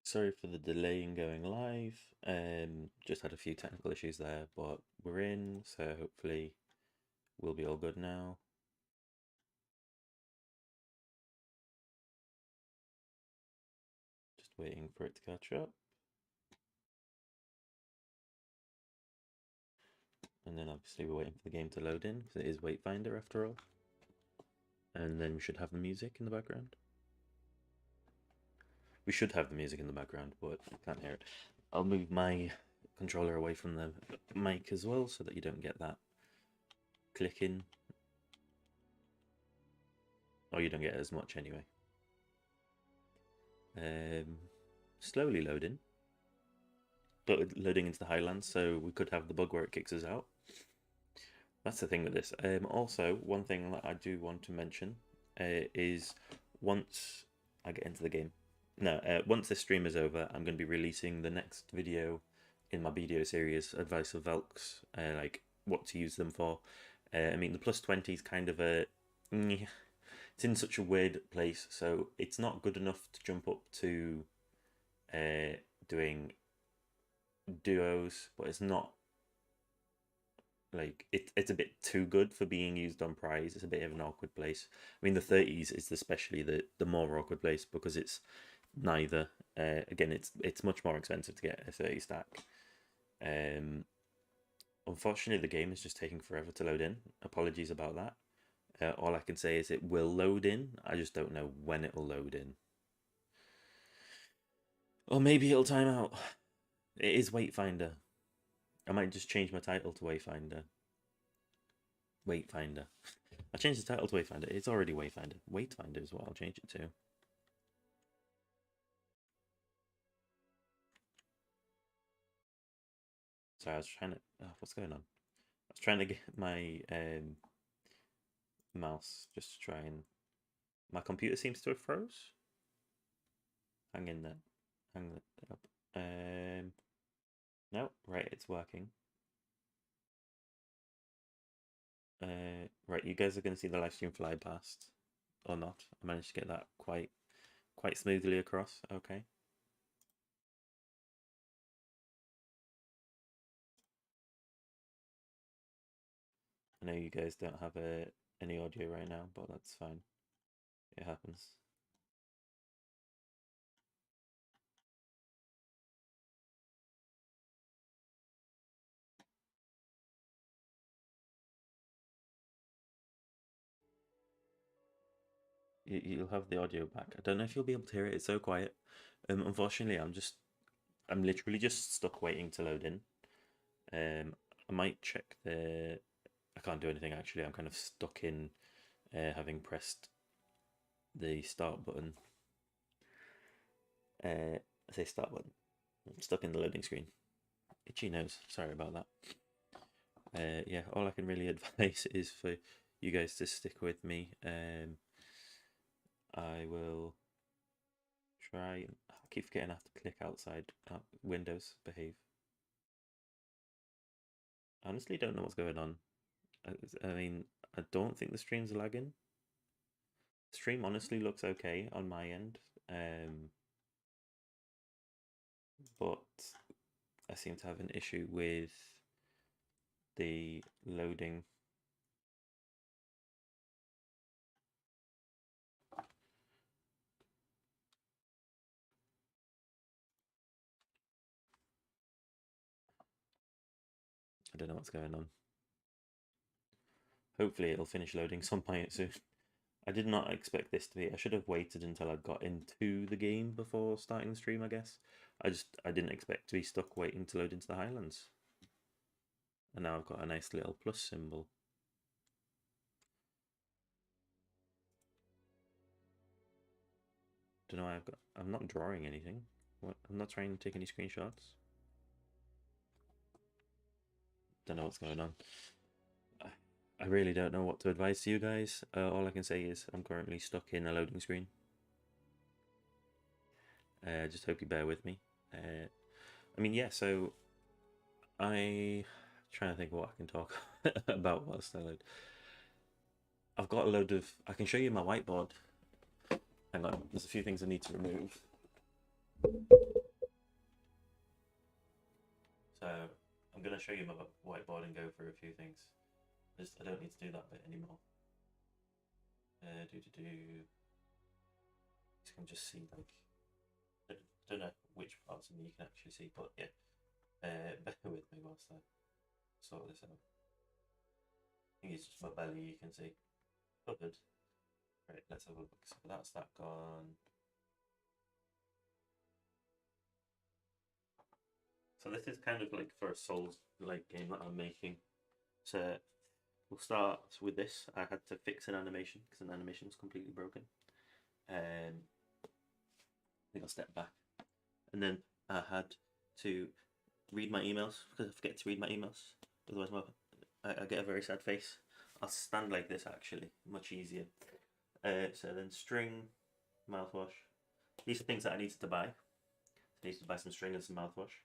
Sorry for the delay in going live. Just had a few technical issues there, but we're in, so hopefully we'll be all good now. Just waiting for it to catch up. And then obviously we're waiting for the game to load in, because it is Wayfinder after all. And then we should have the music in the background. We should have the music in the background, but I can't hear it. I'll move my controller away from the mic as well, so that you don't get that clicking. Or you don't get as much anyway. Slowly loading, but loading into the Highlands, so we could have the bug where it kicks us out. That's the thing with this. Also, one thing that I do want to mention is once I get into the game, once this stream is over, I'm going to be releasing the next video in my video series, Advice of Velks, like what to use them for. I mean, the plus 20 is kind of a... It's in such a weird place, so it's not good enough to jump up to doing duos, but it's not like it's a bit too good for being used on prize. It's a bit of an awkward place. I mean, the 30s is especially the more awkward place because it's neither. Again, it's much more expensive to get a 30 stack. Unfortunately, the game is just taking forever to load in. Apologies about that. All I can say is it will load in. I just don't know when it will load in. Or maybe it'll time out. It is Wayfinder. I might just change my title to Wayfinder. Wayfinder. I changed the title to Wayfinder. It's already Wayfinder. Wayfinder is what I'll change it to. Sorry, I was trying to... Oh, what's going on? I was trying to get my mouse just to try and... My computer seems to have froze. Hang in there. Hang it up. No, right, it's working. Right, you guys are going to see the live stream fly past, or not. I managed to get that quite smoothly across. Okay. I know you guys don't have any audio right now, but that's fine. It happens. You'll have the audio back. I don't know if you'll be able to hear it. It's so quiet. Unfortunately, I'm literally just stuck waiting to load in. I might check the... I can't do anything actually. I'm kind of stuck in having pressed the start button. I say start button. I'm stuck in the loading screen. Itchy nose. Sorry about that. Yeah, all I can really advise is for you guys to stick with me. I will try. I keep forgetting I have to click outside. Windows, behave. I honestly don't know what's going on. I mean, I don't think the stream's lagging. The stream honestly looks okay on my end. But I seem to have an issue with the loading. I don't know what's going on. Hopefully it'll finish loading some point soon. I did not expect this to be. I should have waited until I got into the game before starting the stream, I guess. I didn't expect to be stuck waiting to load into the Highlands. And now I've got a nice little plus symbol. Don't know why I'm not drawing anything. What? I'm not trying to take any screenshots. Don't know what's going on. I really don't know what to advise to you guys. All I can say is I'm currently stuck in a loading screen. Just hope you bear with me. I mean, yeah, so I'm trying to think of what I can talk about whilst I load. I've got a load of... I can show you my whiteboard. Hang on, there's a few things I need to remove. So I'm going to show you my whiteboard and go through a few things. I don't need to do that bit anymore. You can just see like I don't know which parts of me you can actually see, but yeah. Bear with me whilst I sort this out. I think it's just my belly you can see. Covered. Right, let's have a look. So that's that gone. So this is kind of like for a Souls-like game that I'm making. So we'll start with this. I had to fix an animation because an animation was completely broken. I think I'll step back. And then I had to read my emails because I forget to read my emails. Otherwise I get a very sad face. I'll stand like this actually, much easier. So then string, mouthwash. These are things that I needed to buy. I needed to buy some string and some mouthwash.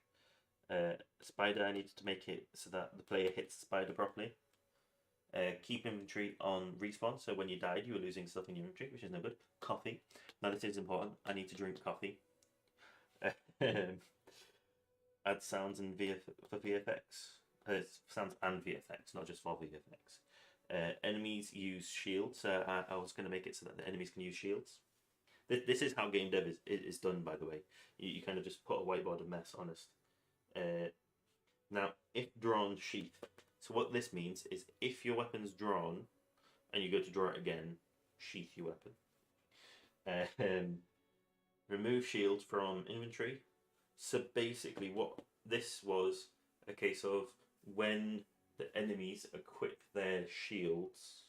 Spider, I needed to make it so that the player hits the spider properly. Keep inventory on respawn, so when you died you were losing stuff in your inventory, which is no good. Coffee, now this is important, I need to drink coffee. Add sounds and for VFX. Sounds and VFX, not just for VFX. Enemies use shields, so I was going to make it so that the enemies can use shields. This is how game dev is done, by the way. You kind of just put a whiteboard of mess, honest. Now, if drawn sheath. So what this means is if your weapon's drawn and you go to draw it again, sheath your weapon. Remove shield from inventory. So basically what this was a case of when the enemies equip their shields,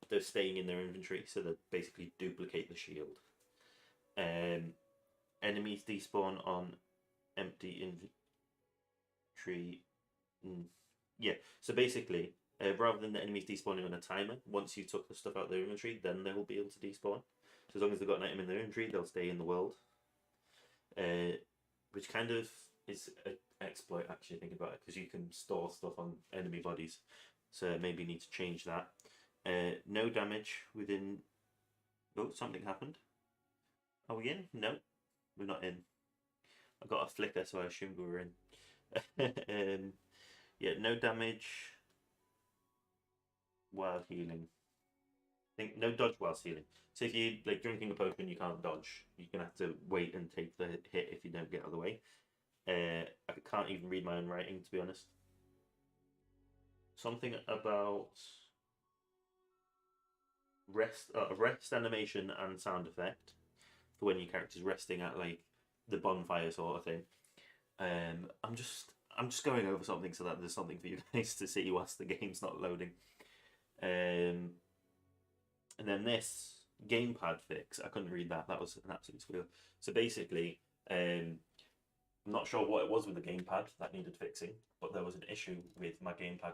they're staying in their inventory, so they basically duplicate the shield. Enemies despawn on empty inventory. Yeah, so basically, rather than the enemies despawning on a timer, once you took the stuff out of their inventory, then they will be able to despawn. So as long as they've got an item in their inventory, they'll stay in the world. Which kind of is an exploit, actually, thinking about it, because you can store stuff on enemy bodies. So maybe need to change that. No damage within... Oh, something happened. Are we in? No, we're not in. I got a flicker, so I assumed we were in. Yeah, no damage while healing. I think no dodge while healing. So if you like drinking a potion, you can't dodge. You're gonna have to wait and take the hit if you don't get out of the way. I can't even read my own writing, to be honest. Something about rest animation and sound effect for when your character's resting at like the bonfire sort of thing. I'm just going over something so that there's something for you guys to see whilst the game's not loading. And then this gamepad fix, I couldn't read that. That was an absolute squeal. So basically, I'm not sure what it was with the gamepad that needed fixing, but there was an issue with my gamepad.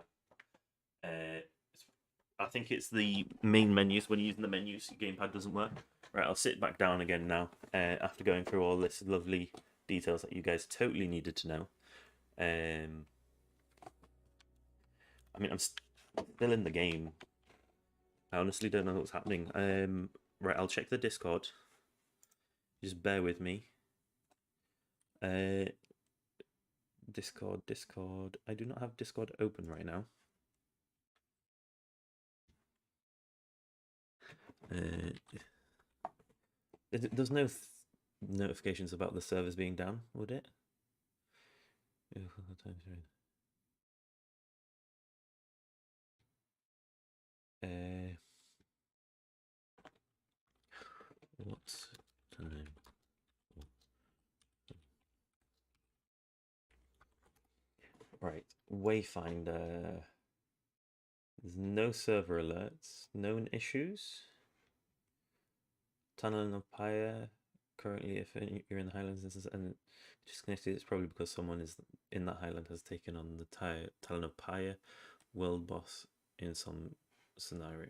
I think it's the main menus. When you're using the menus, your gamepad doesn't work. Right, I'll sit back down again now after going through all this lovely details that you guys totally needed to know. I mean, I'm still in the game. I honestly don't know what's happening. Right, I'll check the Discord. Just bear with me. Discord. I do not have Discord open right now. There's no notifications about the servers being down, would it? What's time? Right, Wayfinder. There's no server alerts, known issues. Tunnel of Pyre. Currently, if you're in the Highlands and disconnected, it's probably because someone is in that Highland has taken on the Talon of Pyre world boss in some scenario.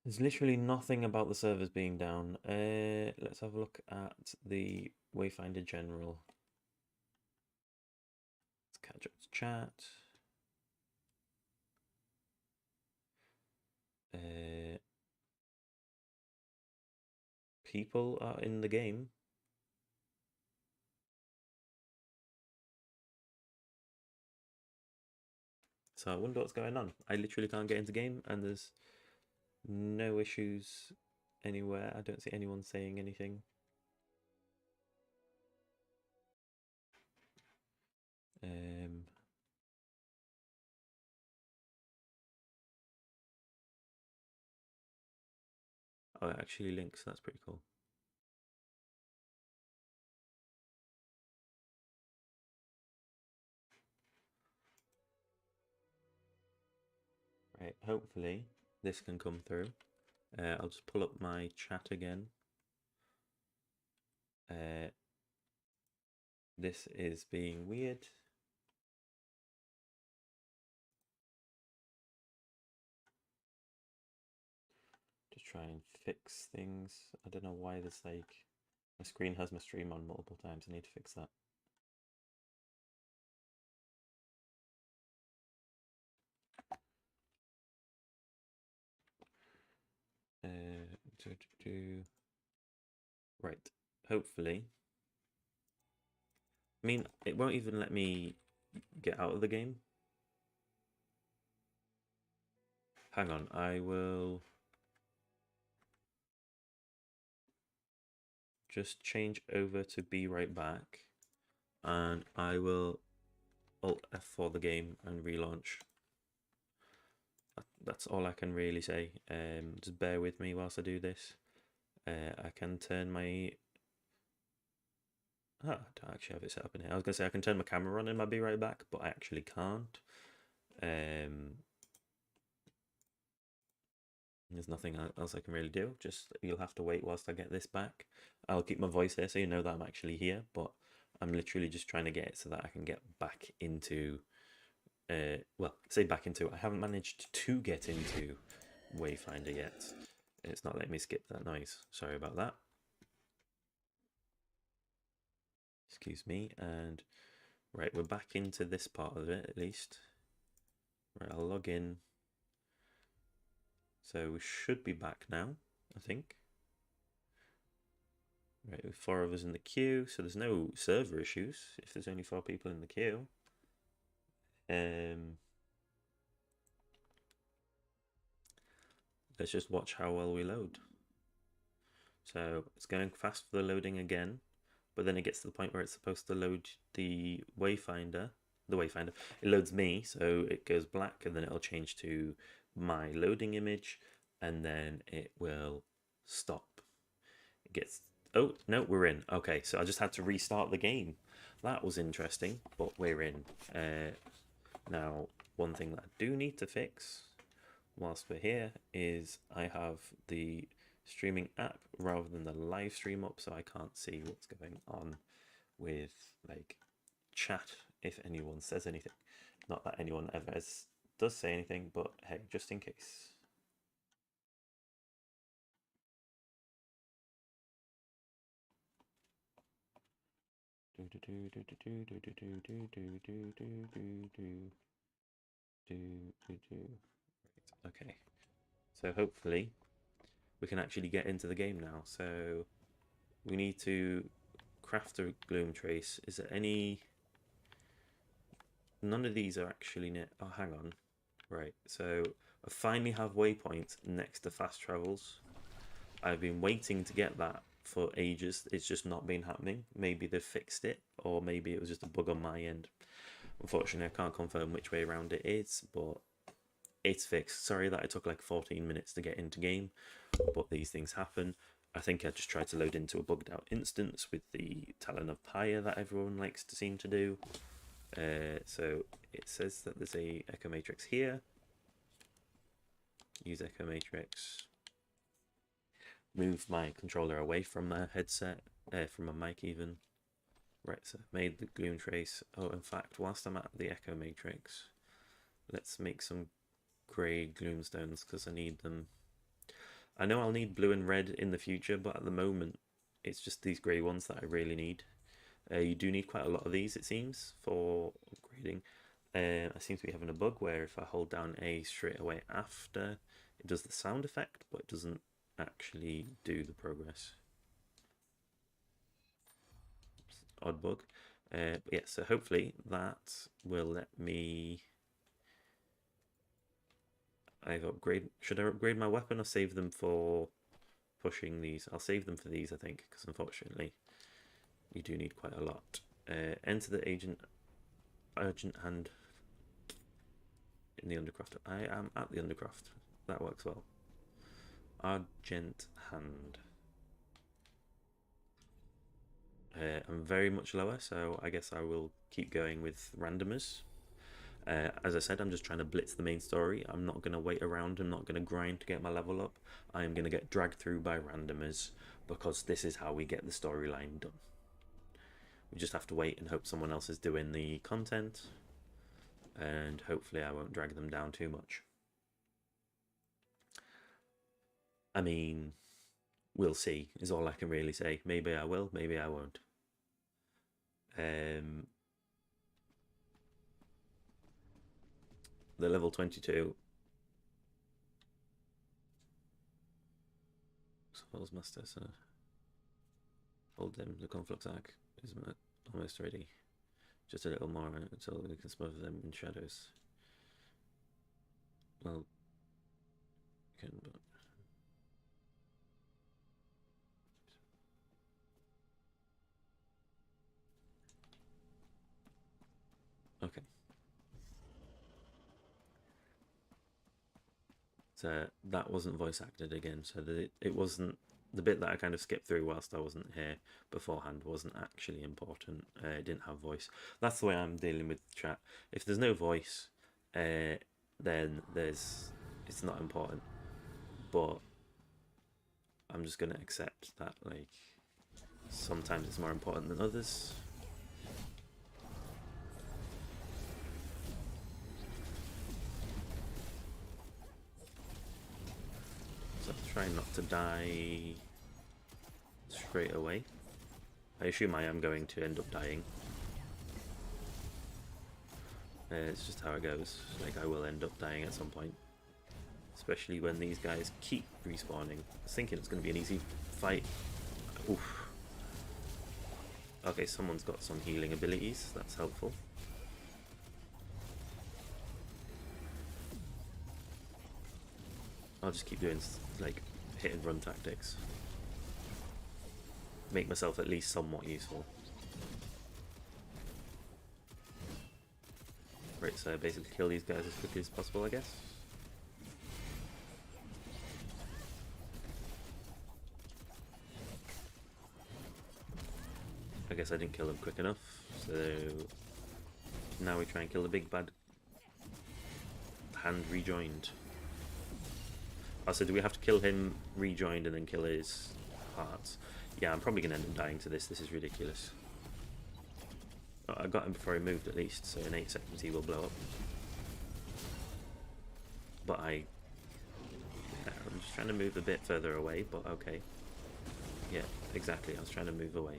There's literally nothing about the servers being down. Let's have a look at the Wayfinder General. Let's catch up to chat. People are in the game. So I wonder what's going on. I literally can't get into game, and there's no issues anywhere. I don't see anyone saying anything. Oh, it actually links. That's pretty cool. Right, hopefully this can come through. I'll just pull up my chat again. This is being weird. Just try and fix things. I don't know why this, like, my screen has my stream on multiple times. I need to fix that. Right, hopefully. I mean, it won't even let me get out of the game. Hang on, I will just change over to be right back, and I will Alt F4 the game and relaunch. That's all I can really say. Just bear with me whilst I do this. I can turn my... Oh, I don't actually have it set up in here. I was going to say I can turn my camera on and I'll be right back, but I actually can't. There's nothing else I can really do. Just you'll have to wait whilst I get this back. I'll keep my voice here so you know that I'm actually here, but I'm literally just trying to get it so that I can get back into... well, say back into... I haven't managed to get into Wayfinder yet. It's not letting me skip that noise. Sorry about that. Excuse me. And right, we're back into this part of it at least. Right, I'll log in. So we should be back now, I think. Right, with 4 of us in the queue, so there's no server issues if there's only 4 people in the queue. Let's just watch how well we load. So it's going fast for the loading again, but then it gets to the point where it's supposed to load the Wayfinder. It loads me, so it goes black, and then it'll change to my loading image, and then it will stop. It gets... Oh, no, we're in. Okay, so I just had to restart the game. That was interesting, but we're in. Now, one thing that I do need to fix whilst we're here is I have the streaming app rather than the live stream up, so I can't see what's going on with, like, chat if anyone says anything. Not that anyone ever does say anything, but hey, just in case. Okay, so hopefully we can actually get into the game now. So we need to craft a gloom trace. Is there any... None of these are actually near... Oh, hang on. Right, so I finally have waypoints next to fast travels. I've been waiting to get that for ages. It's just not been happening. Maybe they've fixed it, or maybe it was just a bug on my end. Unfortunately, I can't confirm which way around it is, but it's fixed. Sorry that it took like 14 minutes to get into game, but these things happen. I think I just tried to load into a bugged out instance with the Talon of Pyre that everyone likes to seem to do. So it says that there's a Echo Matrix here. Use Echo Matrix. Move my controller away from the headset, from my mic even. Right, so I've made the gloom trace. Oh, in fact, whilst I'm at the Echo Matrix, let's make some grey gloomstones because I need them. I know I'll need blue and red in the future, but at the moment, it's just these grey ones that I really need. You do need quite a lot of these, it seems, for upgrading. I seem to be having a bug where if I hold down A straight away after, it does the sound effect, but it doesn't actually do the progress. Odd bug. But yeah, so hopefully that will let me I've upgraded. Should I upgrade my weapon or save them for pushing these? I'll save them for these, I think, because unfortunately you do need quite a lot. Enter the urgent hand in the undercroft. I am at the undercroft. That works well. Argent hand. I'm very much lower, so I guess I will keep going with randomers. As I said, I'm just trying to blitz the main story. I'm not going to wait around. I'm not going to grind to get my level up. I am going to get dragged through by randomers because this is how we get the storyline done. We just have to wait and hope someone else is doing the content, and hopefully I won't drag them down too much. I mean, we'll see is all I can really say. Maybe I will, maybe I won't. The level 22 Souls Master, so hold them. The conflux arc is almost ready. Just a little more until we can smother them in shadows. Well, can but okay. So that wasn't voice acted again, so that it wasn't the bit that I kind of skipped through whilst I wasn't here beforehand wasn't actually important. It didn't have voice. That's the way I'm dealing with chat. If there's no voice, then it's not important. But I'm just gonna accept that, like, sometimes it's more important than others. So try not to die straight away. I assume I am going to end up dying. It's just how it goes. Like, I will end up dying at some point. Especially when these guys keep respawning. I was thinking it's going to be an easy fight. Oof. Okay, someone's got some healing abilities. That's helpful. I'll just keep doing, like, hit and run tactics. Make myself at least somewhat useful. Right, so basically kill these guys as quickly as possible, I guess. I guess I didn't kill them quick enough, so now we try and kill the big bad hand rejoined. Also, do we have to kill him rejoined and then kill his hearts? Yeah, I'm probably going to end up dying to this. This is ridiculous. Oh, I got him before he moved at least, so in 8 seconds he will blow up. But I'm just trying to move a bit further away, but okay. Yeah, exactly. I was trying to move away.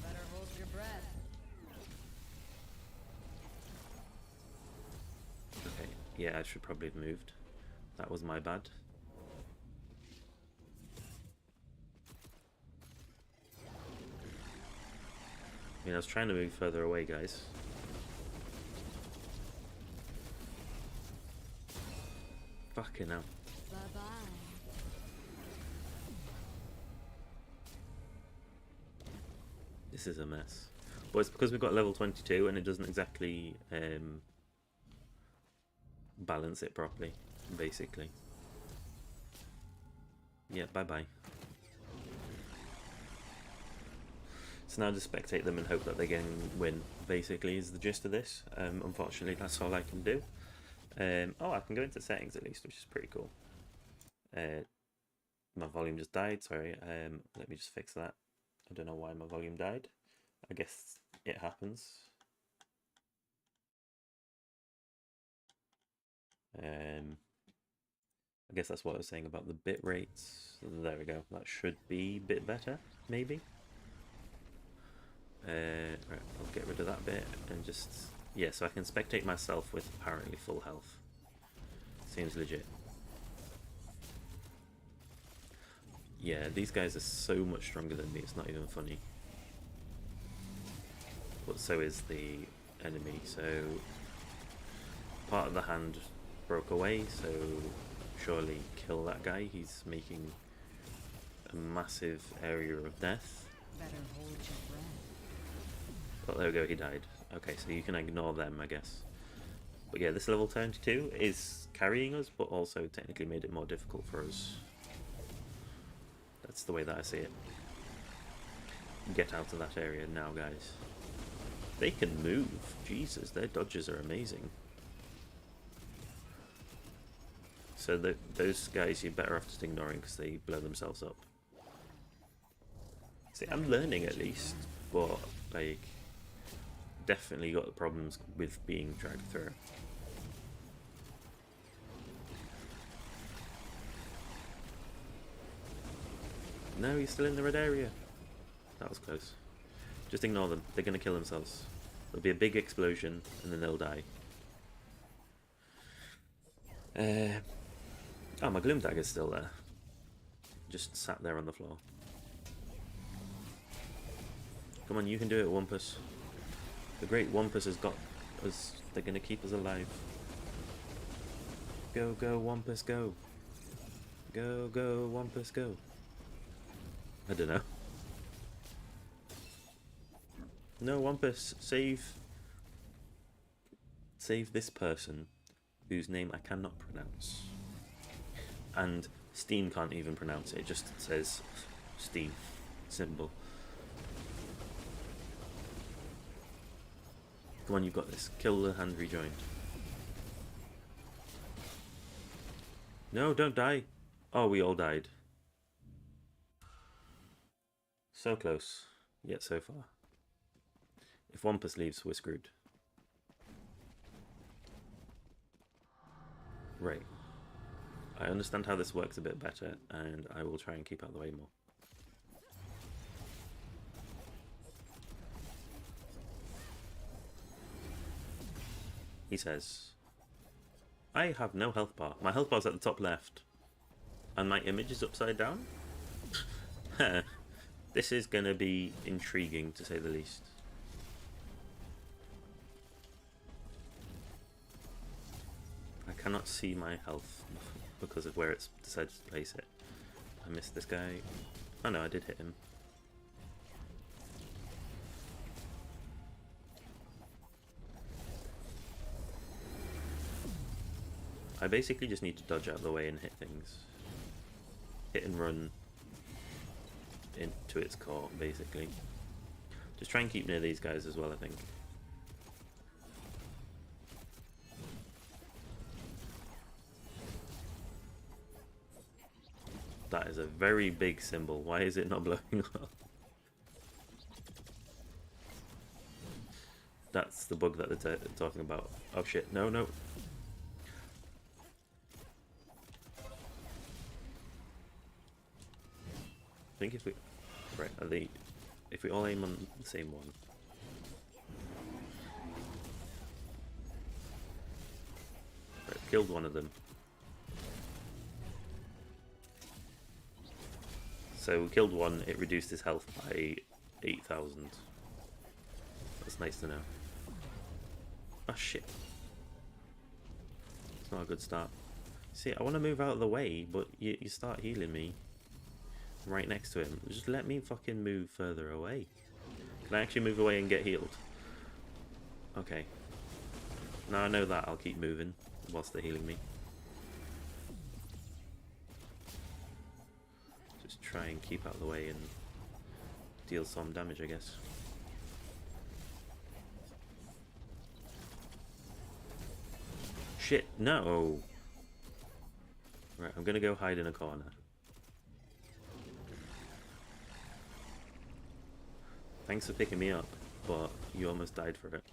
Better hold your breath. Okay, yeah, I should probably have moved. That was my bad. I mean, I was trying to move further away, guys. Fucking hell. Bye-bye. This is a mess. But it's because we've got level 22 and it doesn't exactly balance it properly, basically. Yeah, bye-bye. So now just spectate them and hope that they can win, basically, is the gist of this. Unfortunately, that's all I can do. Oh, I can go into settings at least, which is pretty cool. My volume just died, sorry. Let me just fix that. I don't know why my volume died. I guess it happens. I guess that's what I was saying about the bit rates. There we go. That should be a bit better, maybe. Right, I'll get rid of that bit and just... Yeah, so I can spectate myself with apparently full health. Seems legit. Yeah, these guys are so much stronger than me, it's not even funny. but so is the enemy. So part of the hand broke away, so surely kill that guy. He's making a massive area of death. Better hold your breath. But there we go, he died. Okay, so you can ignore them, I guess. But yeah, this level 22 is carrying us, but also technically made it more difficult for us. That's the way that I see it. Get out of that area now, guys. They can move. Jesus, their dodges are amazing. So those guys you're better off just ignoring because they blow themselves up. See, I'm learning at least, but like definitely got problems with being dragged through. No, he's still in the red area. That was close. Just ignore them. They're going to kill themselves. There'll be a big explosion, and then they'll die. Oh, my Gloom Dagger's still there. Just sat there on the floor. Come on, you can do it, Wumpus. The great Wumpus has got us. They're going to keep us alive. Go, go, Wumpus, go. Go, go, Wumpus, go. I don't know. No, Wumpus, save this person whose name I cannot pronounce. And Steam can't even pronounce it. It just says Steam symbol. Come on, you've got this. Kill the hand rejoined. No, don't die. Oh, we all died. So close, yet so far. If Wampus leaves, we're screwed. Right. I understand how this works a bit better, and I will try and keep out of the way more. He says, I have no health bar. My health bar's at the top left. And my image is upside down? This is going to be intriguing, to say the least. I cannot see my health because of where it's decided to place it. I missed this guy. Oh no, I did hit him. I basically just need to dodge out of the way and hit things. Hit and run into its core, basically. Just try and keep near these guys as well, I think. That is a very big symbol. Why is it not blowing up? That's the bug that they're talking about. Oh shit, no, no. I think if we... Right, if we all aim on the same one. Right, killed one of them. So we killed one, it reduced his health by 8,000. That's nice to know. Oh shit. It's not a good start. See, I want to move out of the way, but you start healing me right next to him. Just let me fucking move further away. Can I actually move away and get healed? Okay. Now I know that, I'll keep moving whilst they're healing me. Just try and keep out of the way and deal some damage, I guess. Shit, no! Right, I'm gonna go hide in a corner. Thanks for picking me up, but you almost died for it.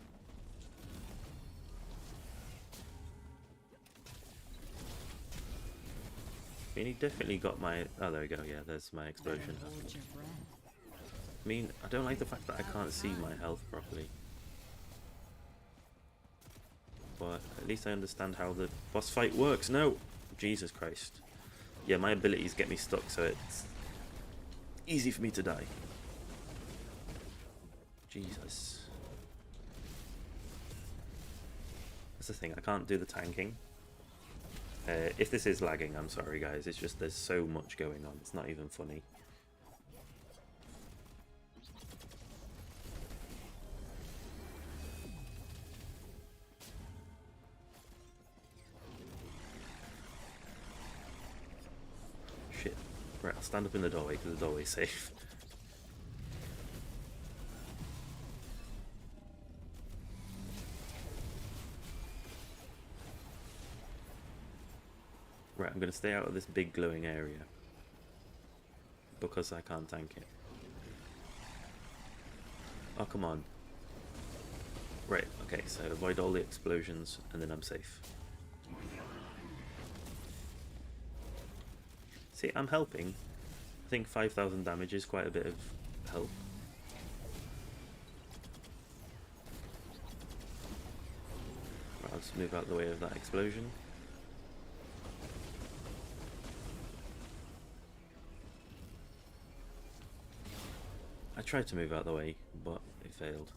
I mean, he definitely got my... Oh, there we go, yeah, there's my explosion. I mean, I don't like the fact that I can't see my health properly. But at least I understand how the boss fight works. No! Jesus Christ. Yeah, my abilities get me stuck, so it's easy for me to die. Jesus. That's the thing, I can't do the tanking. If this is lagging, I'm sorry guys, it's just there's so much going on, it's not even funny. Shit. Right, I'll stand up in the doorway because the doorway's safe. Right, I'm going to stay out of this big glowing area because I can't tank it. Oh, come on. Right, okay, so avoid all the explosions and then I'm safe. See, I'm helping. I think 5,000 damage is quite a bit of help. Right, I'll just move out the way of that explosion. I tried to move out the way, but it failed.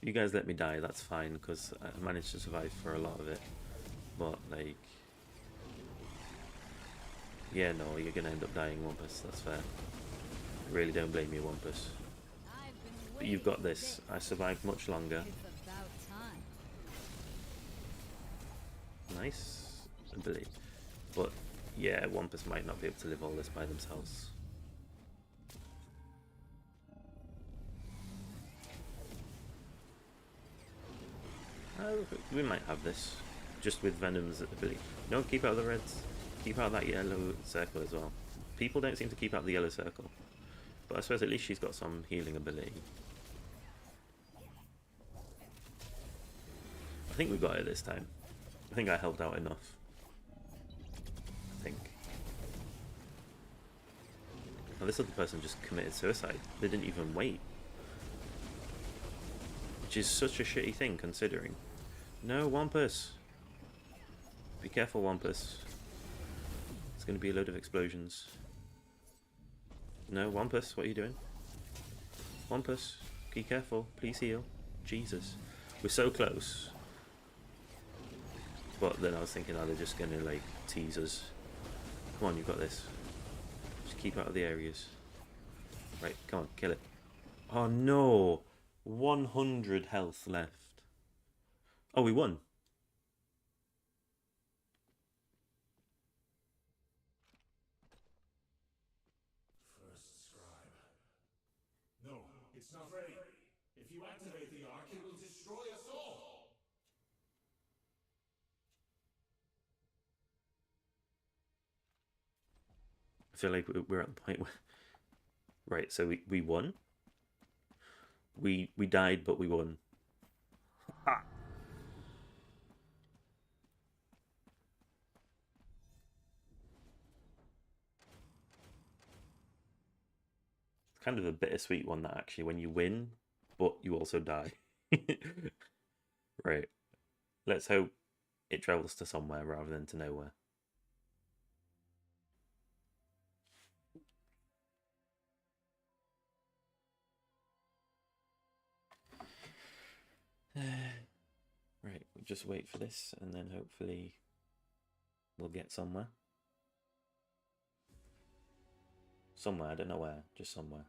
You guys let me die, that's fine, because I managed to survive for a lot of it. But, like... yeah, no, you're gonna end up dying, Wampus, that's fair. I really don't blame you, Wampus. But you've got this. I survived much longer. Nice ability. But, yeah, Wampus might not be able to live all this by themselves. Oh, we might have this. Just with Venom's ability. No, keep out the reds. Keep out that yellow circle as well. People don't seem to keep out the yellow circle. But I suppose at least she's got some healing ability. I think we got it this time. I think I helped out enough. I think. Now this other person just committed suicide. They didn't even wait. Which is such a shitty thing considering. No, Wampus! Be careful, Wampus. It's going to be a load of explosions. No, Wampus, what are you doing? Wampus, be careful. Please heal. Jesus. We're so close. But then I was thinking, are they just going to, like, tease us? Come on, you've got this. Just keep out of the areas. Right, come on, kill it. Oh no! 100 health left. Oh, we won. First scribe. No, it's not ready. If you activate the arc, it will destroy us all. I feel like we're at the point where... Right, so we won. We died, but we won. Ah. It's kind of a bittersweet one, that actually, when you win, but you also die. Right. Let's hope it travels to somewhere rather than to nowhere. Right, we'll just wait for this and then hopefully we'll get somewhere. Somewhere, I don't know where, just somewhere.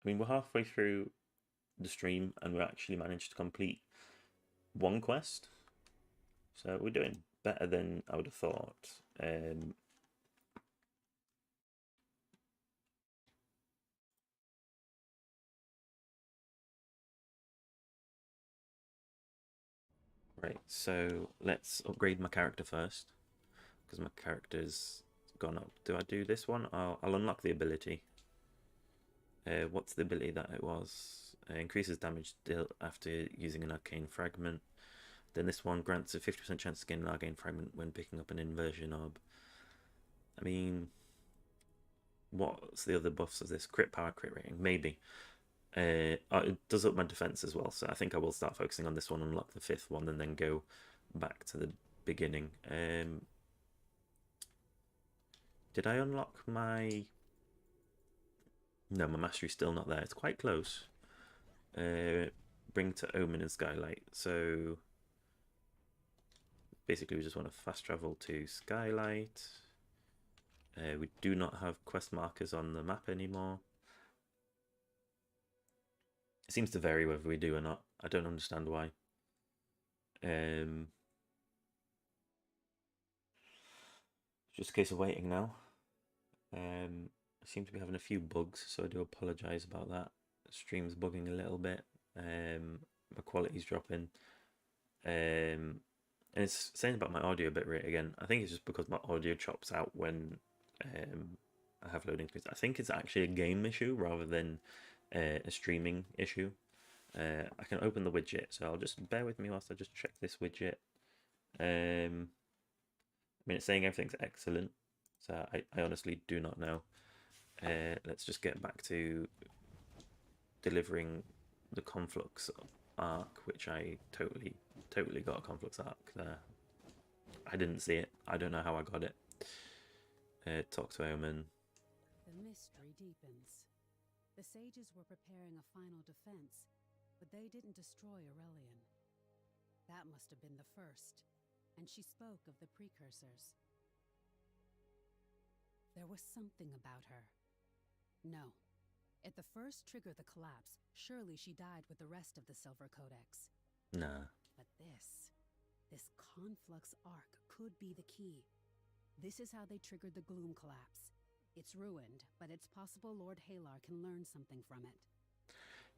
I mean, we're halfway through the stream and we actually managed to complete one quest. So we're doing better than I would have thought. Right, so let's upgrade my character first. Because my character's gone up. Do I do this one? I'll unlock the ability. What's the ability that it was? Increases damage dealt after using an arcane fragment. Then this one grants a 50% chance to gain an arcane fragment when picking up an inversion orb. I mean, what's the other buffs of this? Crit power, crit rating, maybe. It does up my defense as well, so I think I will start focusing on this one, unlock the 5th one, and then go back to the beginning. Did I unlock my... No, my mastery's still not there. It's quite close. Bring to Omen and Skylight. So basically we just want to fast travel to Skylight. We do not have quest markers on the map anymore. It seems to vary whether we do or not. I don't understand why. Just a case of waiting now. I seem to be having a few bugs, so I do apologise about that. The stream's bugging a little bit. My quality's dropping. And it's saying about my audio bit rate again. I think it's just because my audio chops out when I have loading screens. I think it's actually a game issue rather than a streaming issue. I can open the widget, so I'll just bear with me whilst I just check this widget. I mean, it's saying everything's excellent, so I honestly do not know. Let's just get back to delivering the Conflux arc, which I totally got a Conflux arc there. I didn't see it. I don't know how I got it. Talk to Omen. The mystery deepens. The sages were preparing a final defense, but they didn't destroy Aurelian. That must have been the first, and she spoke of the precursors. There was something about her. No. If the first triggered the collapse, surely she died with the rest of the Silver Codex. Nah. But this Conflux arc could be the key. This is how they triggered the Gloom collapse. It's ruined, but it's possible Lord Halar can learn something from it.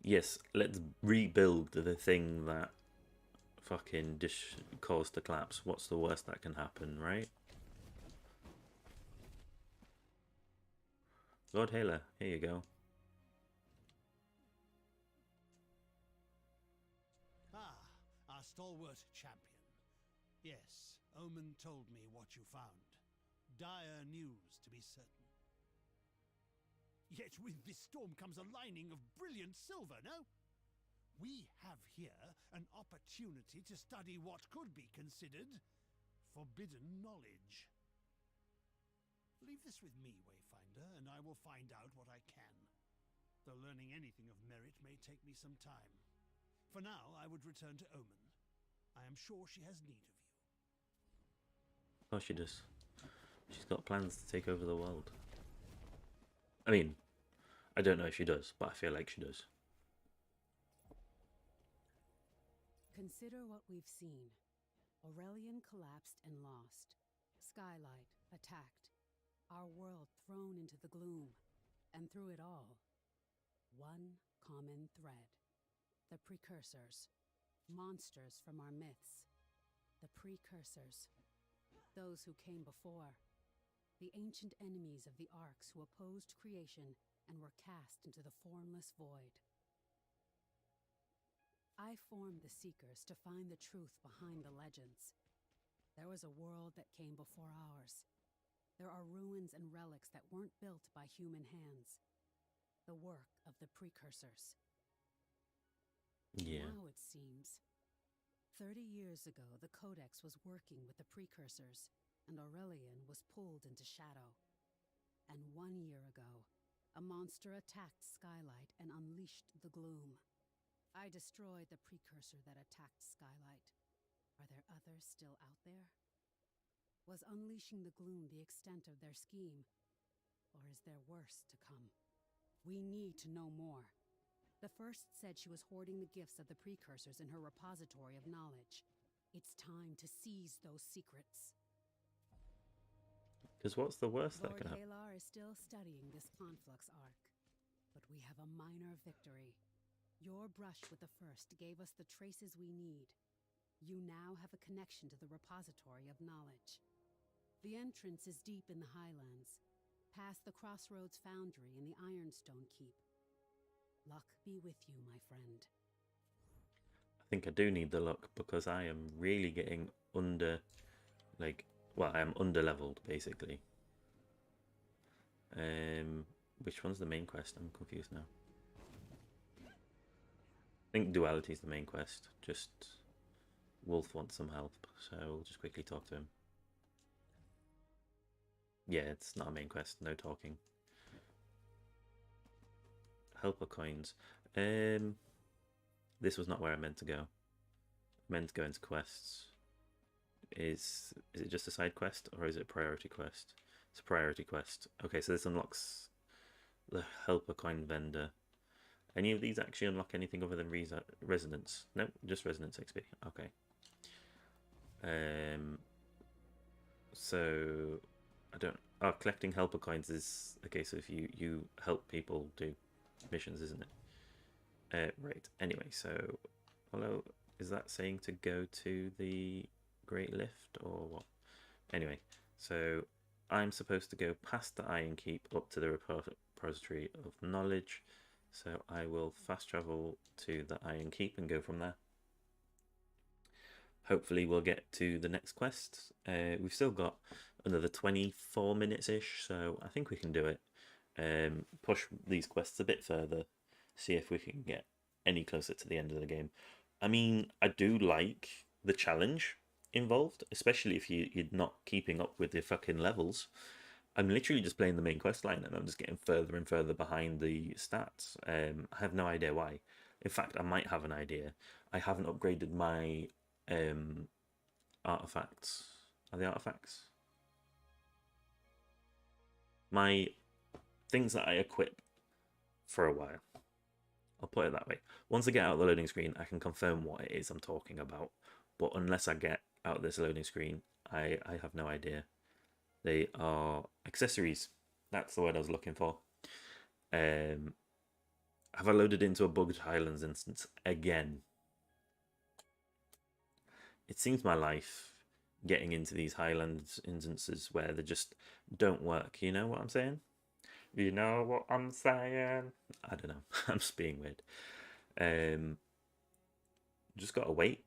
Yes, let's rebuild the thing that fucking caused the collapse. What's the worst that can happen, right? Lord Halar, here you go. Ah, our stalwart champion. Yes, Omen told me what you found. Dire news, to be certain. Yet with this storm comes a lining of brilliant silver, no? We have here an opportunity to study what could be considered forbidden knowledge. Leave this with me, Wayfinder, and I will find out what I can. Though learning anything of merit may take me some time. For now, I would return to Omen. I am sure she has need of you. Oh, she does. She's got plans to take over the world. I mean, I don't know if she does, but I feel like she does. Consider what we've seen. Aurelian collapsed and lost. Skylight attacked. Our world thrown into the gloom. And through it all, one common thread. The precursors. Monsters from our myths. The precursors. Those who came before. The ancient enemies of the arcs who opposed creation and were cast into the formless void. I formed the Seekers to find the truth behind the legends. There was a world that came before ours. There are ruins and relics that weren't built by human hands. The work of the precursors. Yeah. Now it seems. 30 years ago, the Codex was working with the precursors, and Aurelian was pulled into shadow. And 1 year ago, a monster attacked Skylight and unleashed the gloom. I destroyed the precursor that attacked Skylight. Are there others still out there? Was unleashing the gloom the extent of their scheme? Or is there worse to come? We need to know more. The first said she was hoarding the gifts of the precursors in her repository of knowledge. It's time to seize those secrets. Because what's the worst that Lord can happen? Halar is still studying this Conflux arc. But we have a minor victory. Your brush with the first gave us the traces we need. You now have a connection to the repository of knowledge. The entrance is deep in the Highlands, past the Crossroads Foundry and the Ironstone Keep. Luck be with you, my friend. I think I do need the luck because I am really getting under, well, I am under leveled basically. Which one's the main quest? I'm confused now. I think duality is the main quest. Just Wolf wants some help, so we'll just quickly talk to him. Yeah, it's not a main quest. No talking. Helper coins. This was not where I meant to go. I meant to go into quests. Is it just a side quest or is it a priority quest? It's a priority quest. Okay, so this unlocks the helper coin vendor. Any of these actually unlock anything other than resonance? No, just resonance XP. Okay. So I don't. Oh, collecting helper coins is okay. So if you help people do missions, isn't it? Right. Anyway, so hello. Is that saying to go to the Great Lift or what? Anyway, so I'm supposed to go past the Iron Keep up to the repository of knowledge. So I will fast travel to the Iron Keep and go from there. Hopefully we'll get to the next quest. We've still got another 24 minutes-ish, so I think we can do it. Push these quests a bit further, see if we can get any closer to the end of the game. I mean, I do like the challenge involved, especially if you're not keeping up with the fucking levels. I'm literally just playing the main quest line and I'm just getting further and further behind the stats. I have no idea why. In fact, I might have an idea. I haven't upgraded my artifacts. Are they artifacts? My things that I equip for a while. I'll put it that way. Once I get out of the loading screen, I can confirm what it is I'm talking about. But unless I get out of this loading screen, I have no idea. They are accessories. That's the word I was looking for. Have I loaded into a bugged Highlands instance again? It seems my life getting into these Highlands instances where they just don't work. You know what I'm saying? You know what I'm saying? I don't know. I'm just being weird. Just gotta wait,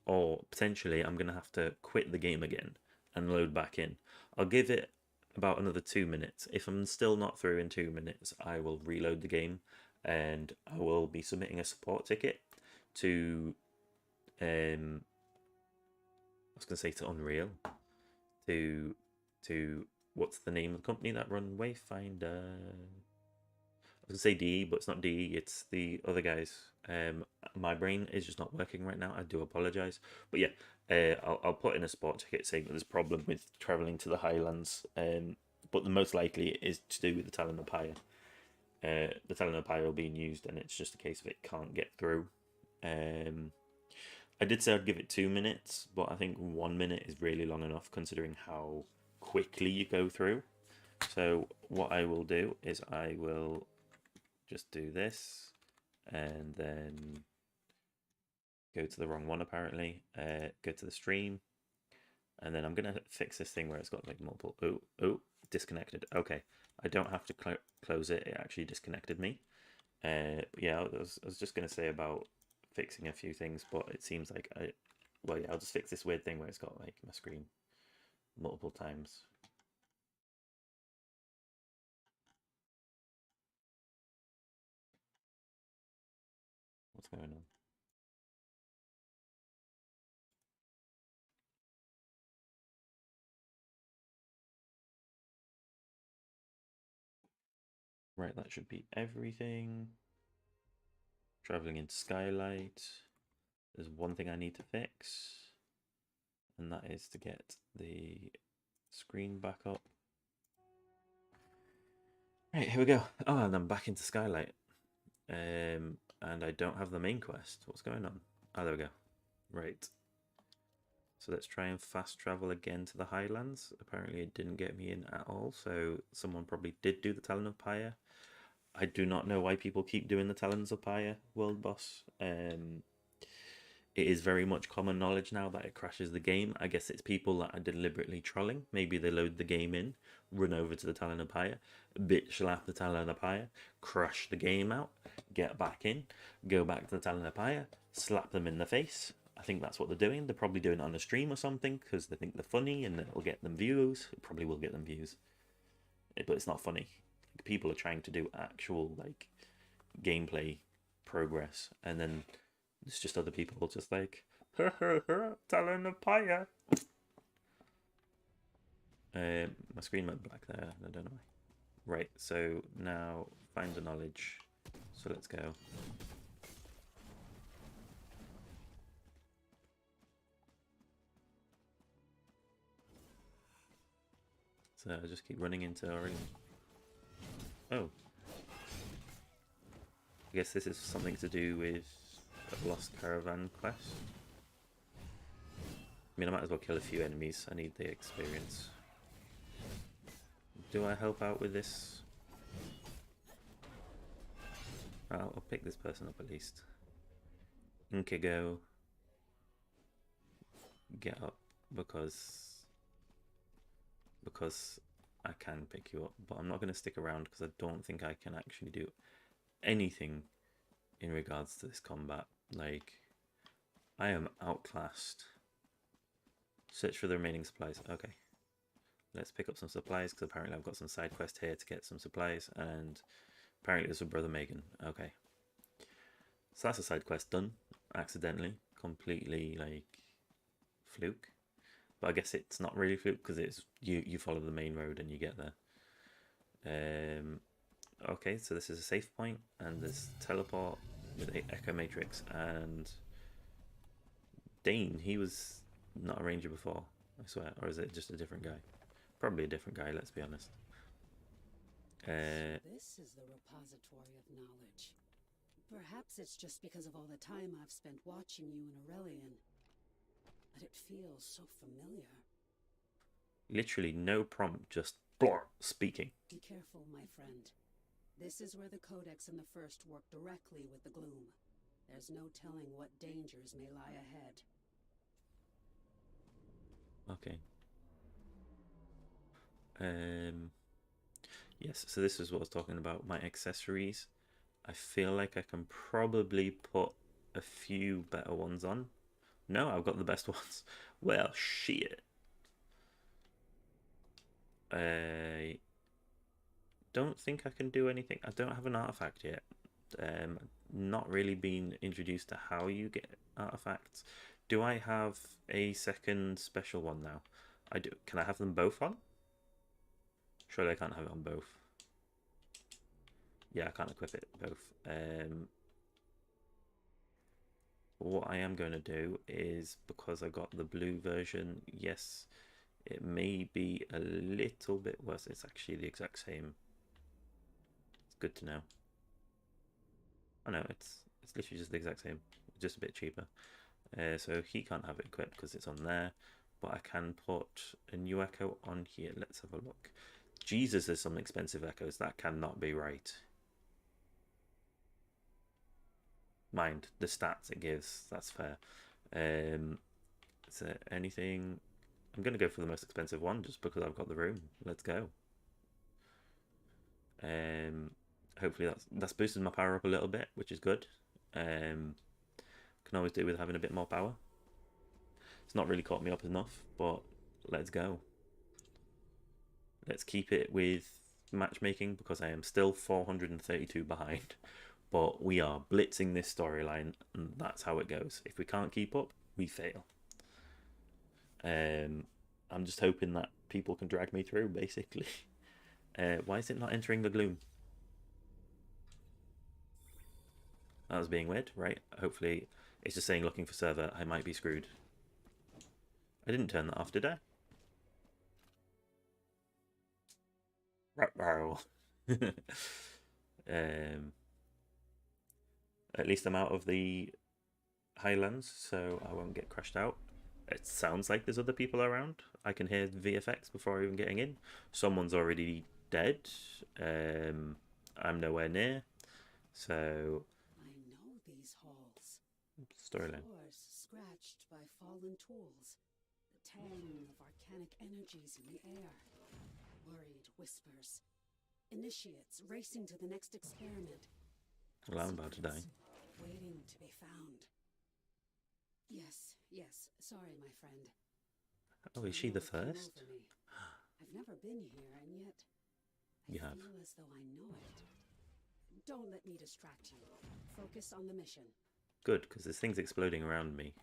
or potentially I'm gonna have to quit the game again and load back in. I'll give it about another 2 minutes. If I'm still not through in 2 minutes, I will reload the game and I will be submitting a support ticket to I was gonna say to Unreal, to what's the name of the company that run Wayfinder? I was gonna say DE, but it's not DE. It's the other guys. My brain is just not working right now. I do apologize, but yeah, I'll put in a support ticket saying that there's a problem with traveling to the Highlands. But the most likely is to do with the Talon of Pyre. The Talon of Pyre being used, and it's just a case of it can't get through. I did say I'd give it 2 minutes, but I think 1 minute is really long enough considering how quickly you go through. So what I will do is I will just do this and then go to the wrong one apparently. Go to the stream, and then I'm gonna fix this thing where it's got like multiple. Oh, disconnected. Okay, I don't have to close it. It actually disconnected me. Yeah, I was just gonna say about fixing a few things, but it seems like well, yeah, I'll just fix this weird thing where it's got like my screen multiple times. What's going on? Right, that should be everything. Traveling into Skylight. There's one thing I need to fix, and that is to get the screen back up. Right, here we go. Oh, and I'm back into Skylight. And I don't have the main quest. What's going on? Oh, there we go. Right. So let's try and fast travel again to the Highlands. Apparently it didn't get me in at all, so someone probably did do the Talon of Pyre. I do not know why people keep doing the Talons of Pyre world boss. It is very much common knowledge now that it crashes the game. I guess it's people that are deliberately trolling. Maybe they load the game in, run over to the Talon of Pyre, bitch slap the Talon of Pyre, crash the game out, get back in, go back to the Talon of Pyre, slap them in the face. I think that's what they're doing. They're probably doing it on a stream or something because they think they're funny and it'll get them views. It probably will get them views, but it's not funny. People are trying to do actual like gameplay progress, and then it's just other people just like Talon of Pyre. My screen went black there. I don't know why. Right, so now find the knowledge. So let's go. So I just keep running into Oregon. Oh. I guess this is something to do with a Lost Caravan quest. I mean, I might as well kill a few enemies. I need the experience. Do I help out with this? I'll pick this person up at least. Inkigo. Get up because I can pick you up, but I'm not going to stick around because I don't think I can actually do anything in regards to this combat. Like, I am outclassed. Search for the remaining supplies. Okay. Let's pick up some supplies because apparently I've got some side quest here to get some supplies, and apparently there's a Brother Megan. Okay. So that's a side quest done. Accidentally. Completely, like, fluke. But I guess it's not really fluke because it's you follow the main road and you get there. Okay, so this is a save point, and there's teleport with a Echo Matrix, and Dane, he was not a ranger before, I swear, or is it just a different guy? Probably a different guy, let's be honest. So this is the repository of knowledge. Perhaps it's just because of all the time I've spent watching you in Aurelian, but it feels so familiar. Literally no prompt, just blah, speaking. Be careful, my friend. This is where the Codex and the First work directly with the Gloom. There's no telling what dangers may lie ahead. Okay. Yes, so this is what I was talking about, my accessories. I feel like I can probably put a few better ones on. No, I've got the best ones. Well, shit. I don't think I can do anything. I don't have an artifact yet. Not really been introduced to how you get artifacts. Do I have a second special one now? I do. Can I have them both on? Surely I can't have it on both. Yeah, I can't equip it both. What I am going to do is, because I got the blue version, yes, it may be a little bit worse. It's actually the exact same. It's good to know. Oh no, it's literally just the exact same, just a bit cheaper. So he can't have it equipped because it's on there, but I can put a new echo on here. Let's have a look. Jesus, there's some expensive echoes. That cannot be right. Mind the stats it gives, that's fair. Is there anything? I'm gonna go for the most expensive one just because I've got the room. Let's go. Hopefully that's boosted my power up a little bit, which is good. Can always do with having a bit more power. It's not really caught me up enough, but let's go. Let's keep it with matchmaking because I am still 432 behind. But we are blitzing this storyline, and that's how it goes. If we can't keep up, we fail. I'm just hoping that people can drag me through, basically. Why is it not entering the gloom? That was being weird, right? Hopefully it's just saying looking for server. I might be screwed. I didn't turn that off, did I? At least I'm out of the highlands, so I won't get crashed out. It sounds like there's other people around. I can hear VFX before even getting in. Someone's already dead. I'm nowhere near. So I know these halls. storyline. Floors scratched by fallen tools. The tang of arcanic energies in the air. Worried whispers. Initiates racing to the next experiment. Well, I'm about to die. Waiting to be found. Yes, sorry, my friend. Oh, is she the first? I've never been here, and yet You I have. feel as though I know it. Don't let me distract you. Focus on the mission. Good, because there's things exploding around me.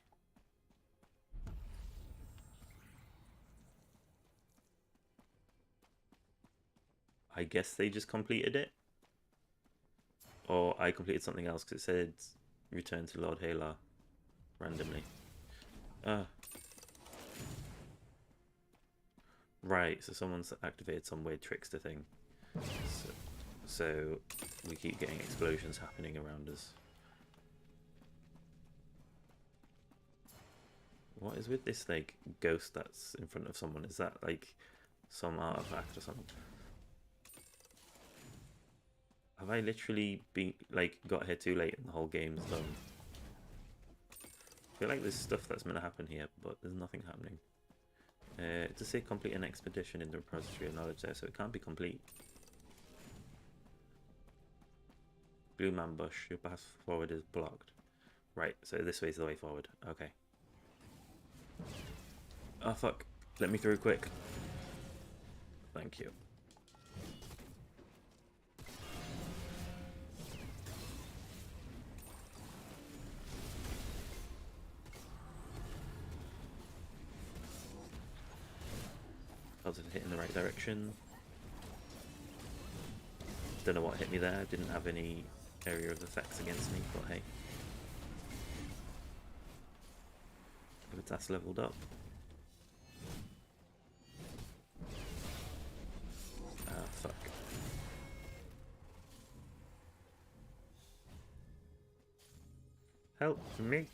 I guess they just completed it. Or I completed something else because it said return to Lord Halar randomly. Right, so someone's activated some weird trickster thing. So we keep getting explosions happening around us. What is with this like ghost that's in front of someone? Is that like some artifact or something? Have I literally been like got here too late and the whole game's done? I feel like there's stuff that's meant to happen here, but there's nothing happening. To say complete an expedition in the repository of knowledge there, so it can't be complete. Blue man bush, your path forward is blocked. Right, so this way is the way forward. Okay. Oh fuck, let me through quick. Thank you. I was hit in the right direction. Don't know what hit me there. Didn't have any area of effects against me, but hey. That's leveled up. Ah, fuck. Help me.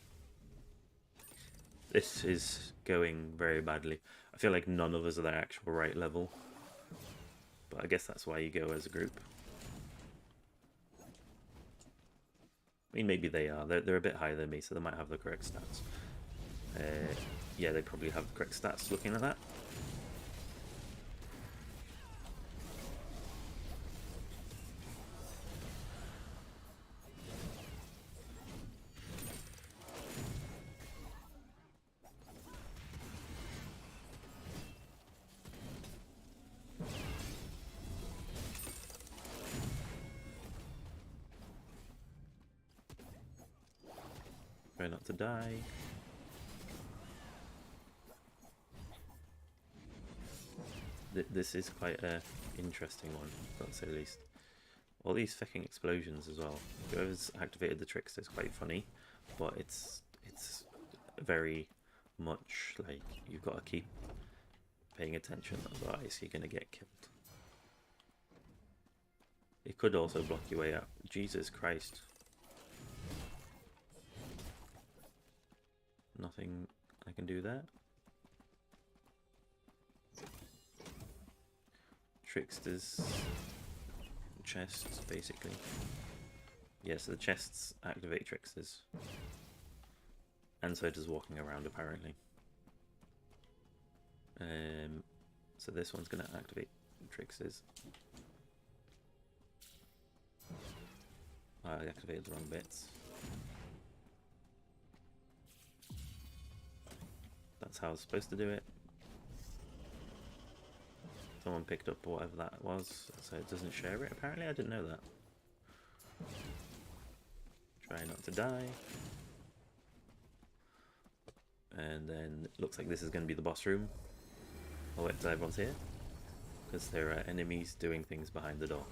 This is going very badly. I feel like none of us are their actual right level. But I guess that's why you go as a group. I mean, maybe they are. They're a bit higher than me, so they might have the correct stats. Yeah, they probably have the correct stats looking at that. Try not to die. This is quite a interesting one, to say the least. All these fucking explosions as well. Whoever's activated the trickster is quite funny, but it's very much like you've got to keep paying attention, otherwise you're gonna get killed. It could also block your way out. Jesus Christ. Nothing I can do there. Tricksters chests, basically. Yeah, so the chests activate tricksters. And so does walking around, apparently. So this one's going to activate tricksters. I activated the wrong bits. That's how I was supposed to do it. Someone picked up whatever that was, so it doesn't share it. Apparently, I didn't know that. Try not to die. And then it looks like this is going to be the boss room. I'll wait till everyone's here, because there are enemies doing things behind the door.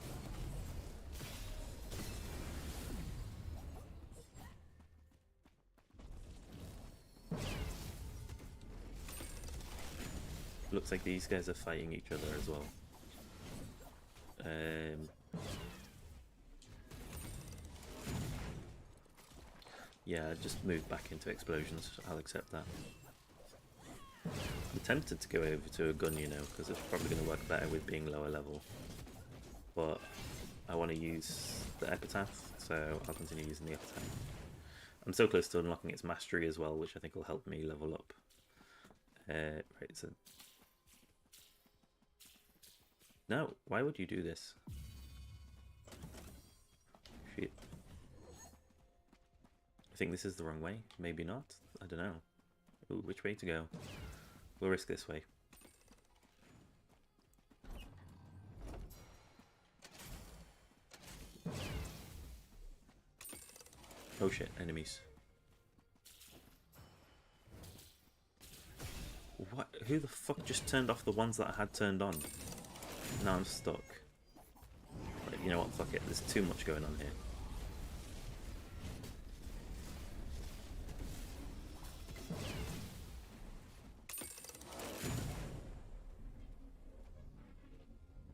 Looks like these guys are fighting each other as well. Yeah, just move back into explosions. I'll accept that. I'm tempted to go over to a gun, you know, because it's probably going to work better with being lower level. But I want to use the epitaph, so I'll continue using the epitaph. I'm so close to unlocking its mastery as well, which I think will help me level up. Right, so... No, why would you do this? Shit. I think this is the wrong way. Maybe not. I don't know. Ooh, which way to go? We'll risk this way. Oh shit, enemies. What? Who the fuck just turned off the ones that I had turned on? Now I'm stuck. You know what? Fuck it. There's too much going on here.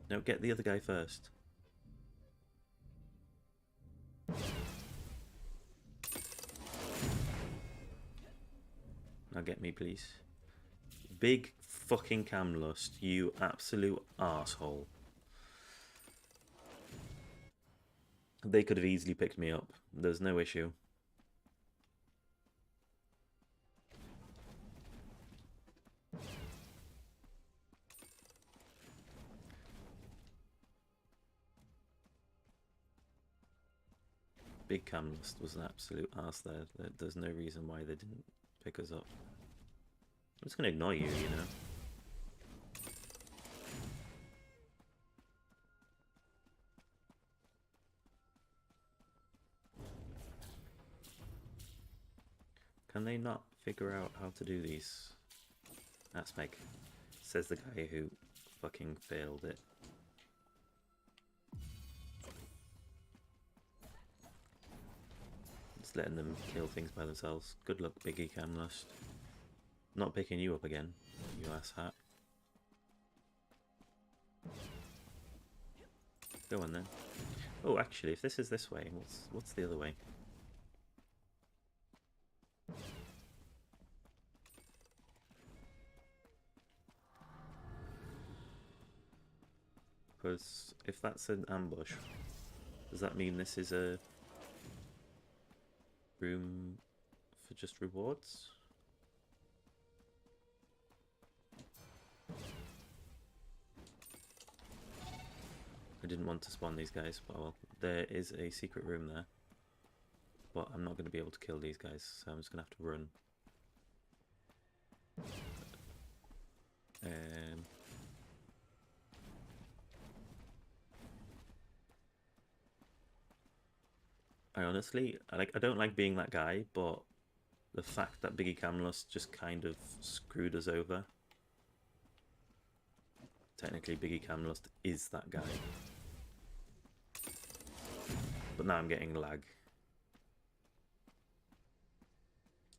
No, get the other guy first. Now get me, please. Big fucking Camlust, you absolute arsehole. They could have easily picked me up. There's no issue. Big Camlust was an absolute arse there. There's no reason why they didn't pick us up. I'm just going to ignore you, you know. Can they not figure out how to do these? That's Meg. Says the guy who fucking failed it. Just letting them kill things by themselves. Good luck, Biggie Camlust. Not picking you up again, you asshat. Go on then. Oh, actually, if this is this way, what's the other way? Because if that's an ambush, does that mean this is a room for just rewards? I didn't want to spawn these guys, but well, there is a secret room there. But I'm not going to be able to kill these guys, so I'm just going to have to run. I honestly, I don't like being that guy, but the fact that Biggie Camlust just kind of screwed us over. Technically, Biggie Camlust is that guy. But now I'm getting lag.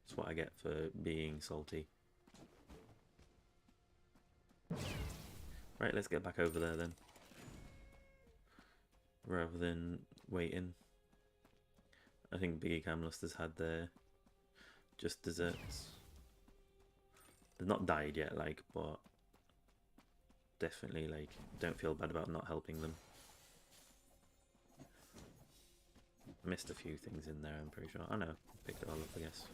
That's what I get for being salty. Right, let's get back over there then. Rather than waiting. I think Biggie Camlust has had their just desserts. They've not died yet, like, but definitely, like, don't feel bad about not helping them. Missed a few things in there, I'm pretty sure. I know, picked it all up, I guess.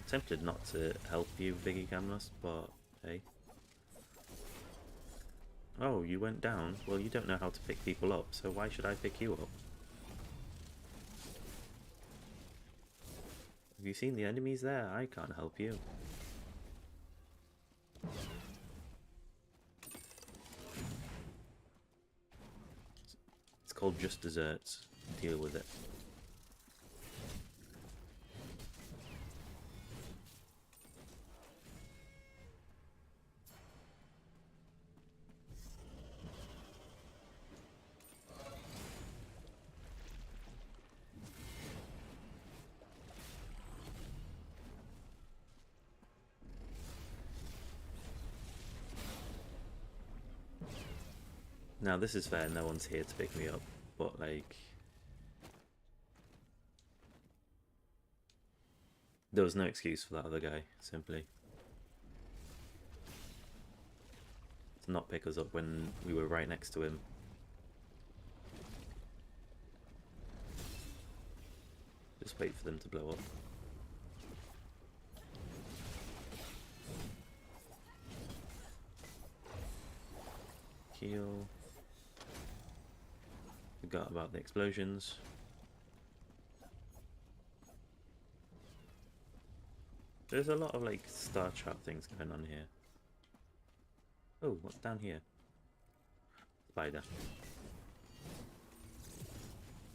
Tempted not to help you, Biggie Camlust, but hey. Oh, you went down? Well, you don't know how to pick people up, so why should I pick you up? Have you seen the enemies there? I can't help you. It's called just desserts. Deal with it. Now this is fair, no one's here to pick me up, but like... there was no excuse for that other guy, simply. To not pick us up when we were right next to him. Just wait for them to blow up. Heal. Forgot about the explosions. There's a lot of like Star Trap things going on here. Oh, what's down here? Spider.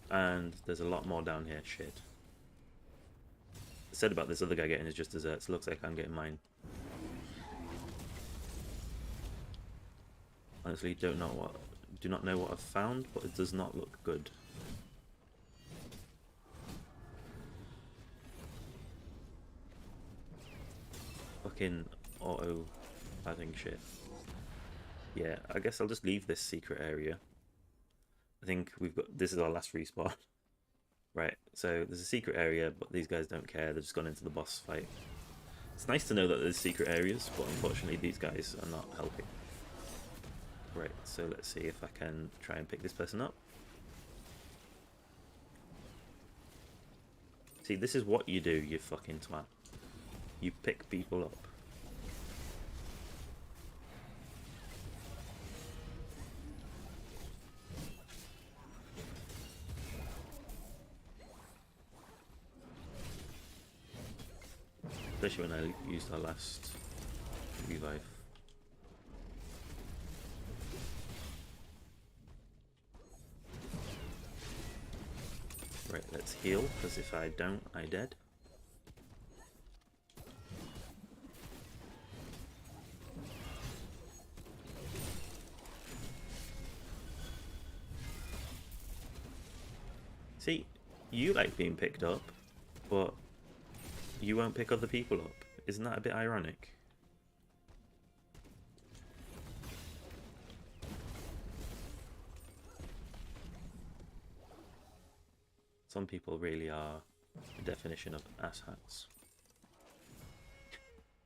And there's a lot more down here. Shit. I said about this other guy getting his just desserts. Looks like I'm getting mine. Honestly, do do not know what I've found, but it does not look good. Fucking auto padding shit. Yeah, I guess I'll just leave this secret area. I think we've got, this is our last respawn. Right, so there's a secret area, but these guys don't care, they've just gone into the boss fight. It's nice to know that there's secret areas, but unfortunately these guys are not helping. Right, so let's see if I can try and pick this person up. See, this is what you do, you fucking twat. You pick people up. Especially when I used our last revive. Right, let's heal, because if I don't, I dead. See, you like being picked up, but you won't pick other people up. Isn't that a bit ironic? Some people really are the definition of asshats.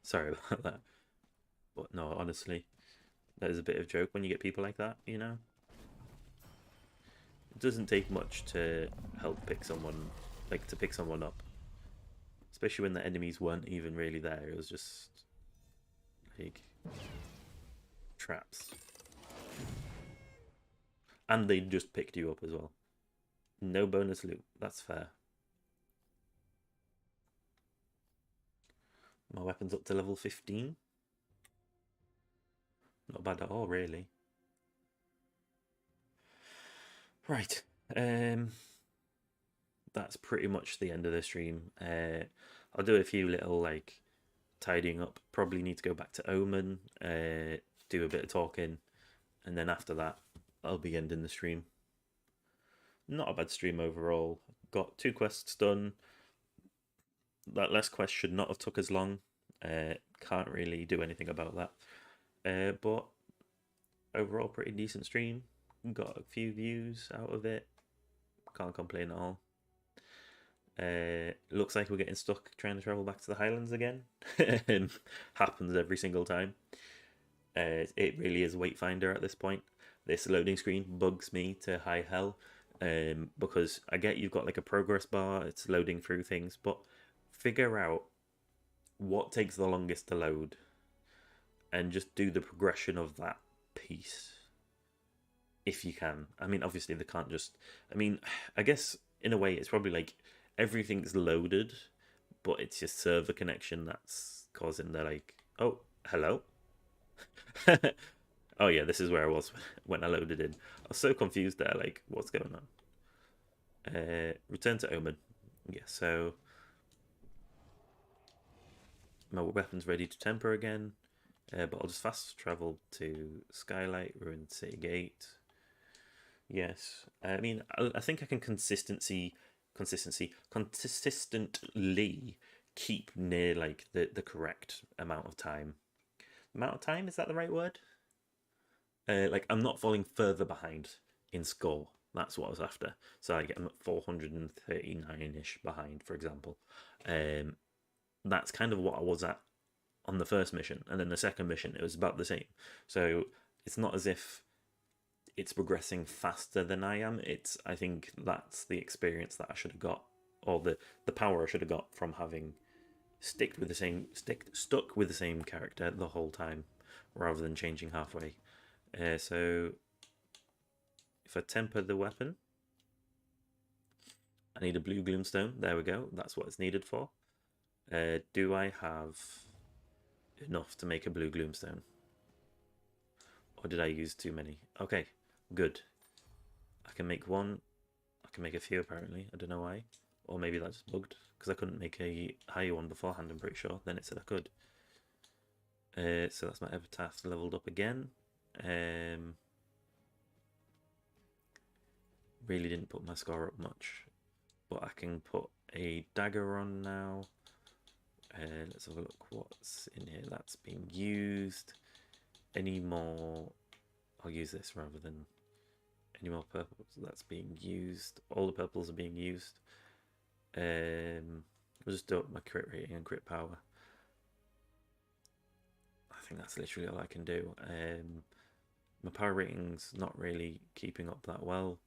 Sorry about that. But no, honestly, that is a bit of a joke when you get people like that, you know? It doesn't take much to help pick someone, like to pick someone up. Especially when the enemies weren't even really there, it was just like traps. And they just picked you up as well. No bonus loot, that's fair. My weapon's up to level 15. Not bad at all, really. Right. That's pretty much the end of the stream. I'll do a few little like tidying up. Probably need to go back to Omen, do a bit of talking, and then after that I'll be ending the stream. Not a bad stream overall. Got 2 quests done. That last quest should not have took as long. Can't really do anything about that. But overall pretty decent stream. Got a few views out of it. Can't complain at all. Looks like we're getting stuck trying to travel back to the Highlands again. Happens every single time. It really is Wayfinder at this point. This loading screen bugs me to high hell, because I get you've got like a progress bar, it's loading through things, but figure out what takes the longest to load and just do the progression of that piece if you can. I mean, obviously they can't just, I mean, I guess in a way it's probably like everything's loaded, but it's your server connection that's causing the like, oh, hello. Oh yeah, this is where I was when I loaded in. I was so confused there, like, what's going on? Return to Omen. Yeah, so my weapon's ready to temper again, but I'll just fast travel to Skylight, Ruined City Gate. Yes, I mean, I think I can consistently keep near like the correct amount of time. Amount of time, is that the right word? Like I'm not falling further behind in score. That's what I was after. So I'm at 439-ish behind, for example. That's kind of what I was at on the first mission, and then the second mission it was about the same. So it's not as if it's progressing faster than I am. I think that's the experience that I should have got, or the power I should have got from having stuck with the same character the whole time, rather than changing halfway. So if I temper the weapon, I need a blue gloomstone. There we go. That's what it's needed for. Do I have enough to make a blue gloomstone? Or did I use too many? Okay, good. I can make one. I can make a few apparently. I don't know why. Or maybe that just bugged, because I couldn't make a higher one beforehand, I'm pretty sure. Then it said I could. So that's my epitaph leveled up again. really didn't put my score up much, but I can put a dagger on now. Let's have a look what's in here that's being used. Any more? I'll use this rather than any more purples that's being used. All the purples are being used. We'll just do up my crit rating and crit power. I think that's literally all I can do. My power rating's not really keeping up that well.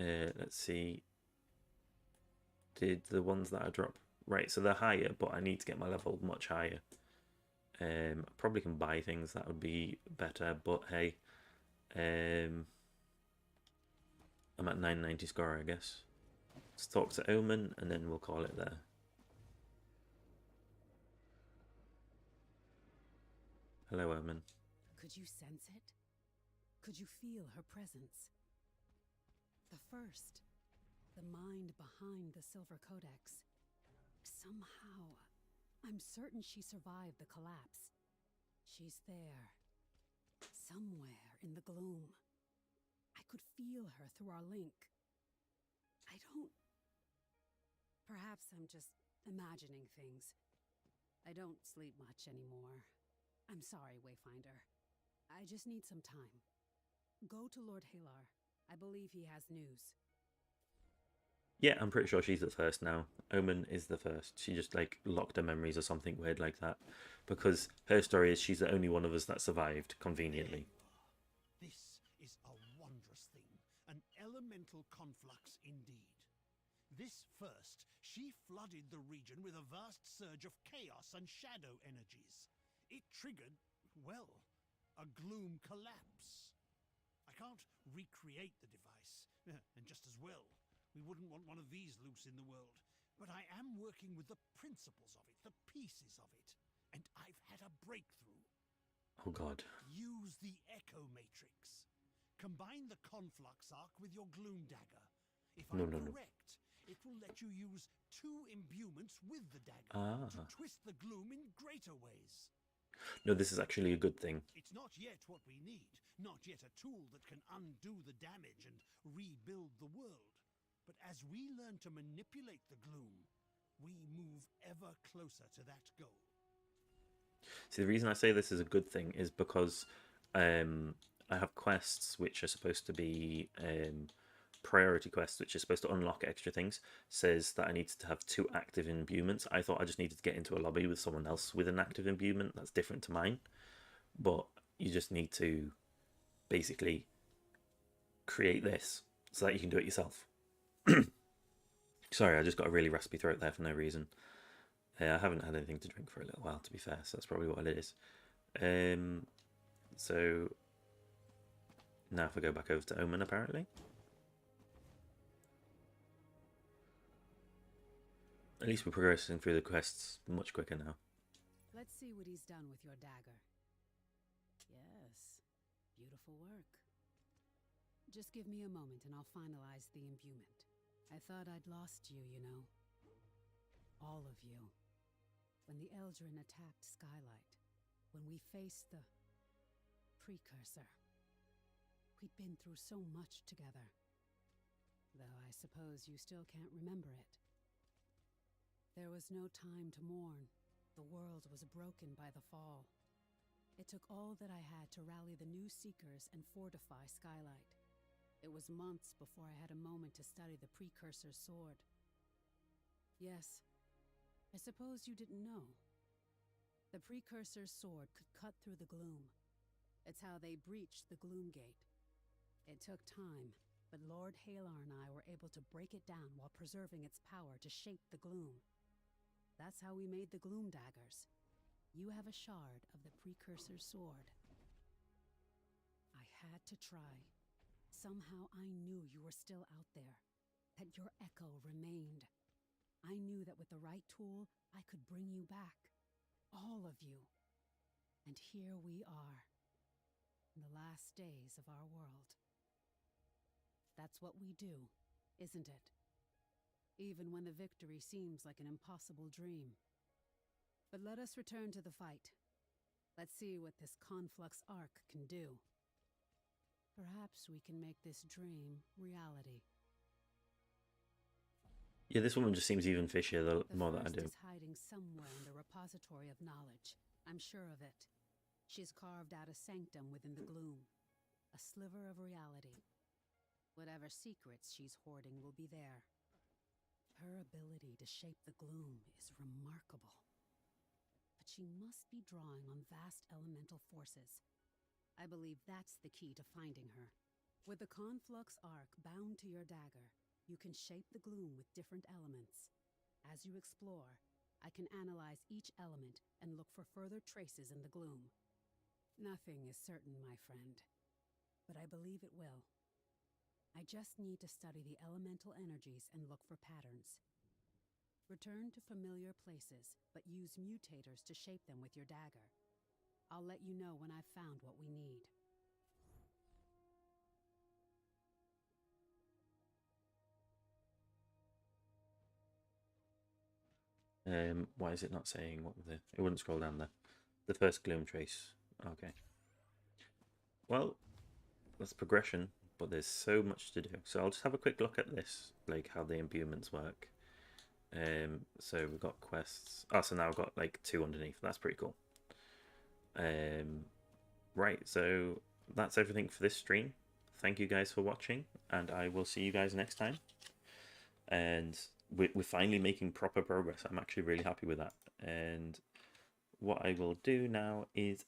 Let's see. Did the ones that I drop... Right, so they're higher, but I need to get my level much higher. I probably can buy things that would be better, but hey. I'm at 990 score, I guess. Let's talk to Omen, and then we'll call it there. Hello, Omen. Could you sense it? Could you feel her presence? The first, the mind behind the Silver Codex. Somehow, I'm certain she survived the collapse. She's there, somewhere in the gloom. I could feel her through our link. I don't... Perhaps I'm just imagining things. I don't sleep much anymore. I'm sorry, Wayfinder. I just need some time. Go to Lord Halar. I believe he has news. Yeah, I'm pretty sure she's the first now. Omen is the first. She just, like, locked her memories or something weird like that. Because her story is she's the only one of us that survived, conveniently. This is a wondrous thing, an elemental conflux indeed. This first, she flooded the region with a vast surge of chaos and shadow energies. It triggered, well, a gloom collapse. I can't recreate the device, and just as well. We wouldn't want one of these loose in the world. But I am working with the principles of it, the pieces of it. And I've had a breakthrough. Oh god. Use the Echo Matrix. Combine the Conflux Arc with your Gloom Dagger. If I'm correct, it will let you use 2 imbuements with the dagger to twist the gloom in greater ways. No, this is actually a good thing. It's not yet what we need, not yet a tool that can undo the damage and rebuild the world. But as we learn to manipulate the gloom, we move ever closer to that goal. See, the reason I say this is a good thing is because I have quests which are supposed to be priority quests, which are supposed to unlock extra things. Says that I need to have 2 active imbuements. I thought I just needed to get into a lobby with someone else with an active imbuement that's different to mine. But you just need to basically create this so that you can do it yourself. Sorry, I just got a really raspy throat there for no reason. I haven't had anything to drink for a little while, to be fair, so that's probably what it is. So now if I go back over to Omen, apparently. At least we're progressing through the quests much quicker now. Let's see what he's done with your dagger. Yes, beautiful work. Just give me a moment and I'll finalize the imbuement. I thought I'd lost you, you know. All of you. When the Eldrin attacked Skylight. When we faced the Precursor. We'd been through so much together. Though I suppose you still can't remember it. There was no time to mourn. The world was broken by the fall. It took all that I had to rally the new Seekers and fortify Skylight. It was months before I had a moment to study the Precursor's sword. Yes, I suppose you didn't know. The Precursor's sword could cut through the gloom. It's how they breached the Gloom Gate. It took time, but Lord Halar and I were able to break it down while preserving its power to shape the gloom. That's how we made the Gloom Daggers. You have a shard of the Precursor's sword. I had to try. Somehow I knew you were still out there, that your echo remained. I knew that with the right tool, I could bring you back. All of you. And here we are, in the last days of our world. That's what we do, isn't it? Even when the victory seems like an impossible dream. But let us return to the fight. Let's see what this Conflux Arc can do. Perhaps we can make this dream reality. Yeah, this woman just seems even fishier the The more that I first do. is hiding somewhere in the repository of knowledge. I'm sure of it. She's carved out a sanctum within the gloom. A sliver of reality. Whatever secrets she's hoarding will be there. Her ability to shape the gloom is remarkable. But she must be drawing on vast elemental forces. I believe that's the key to finding her. With the conflux arc bound to your dagger, you can shape the gloom with different elements. As you explore, I can analyze each element and look for further traces in the gloom. Nothing is certain, my friend, but I believe it will. I just need to study the elemental energies and look for patterns. Return to familiar places, but use mutators to shape them with your dagger. I'll let you know when I've found what we need. Why is it not saying what the... It wouldn't scroll down there. The first gloom trace. Okay. Well, that's progression, but there's so much to do. So I'll just have a quick look at this, like how the imbuements work. So we've got quests. Oh, so now I've got like 2 underneath. That's pretty cool. Right, so that's everything for this stream. Thank you guys for watching, and I will see you guys next time. And we're finally making proper progress. I'm actually really happy with that. And what I will do now is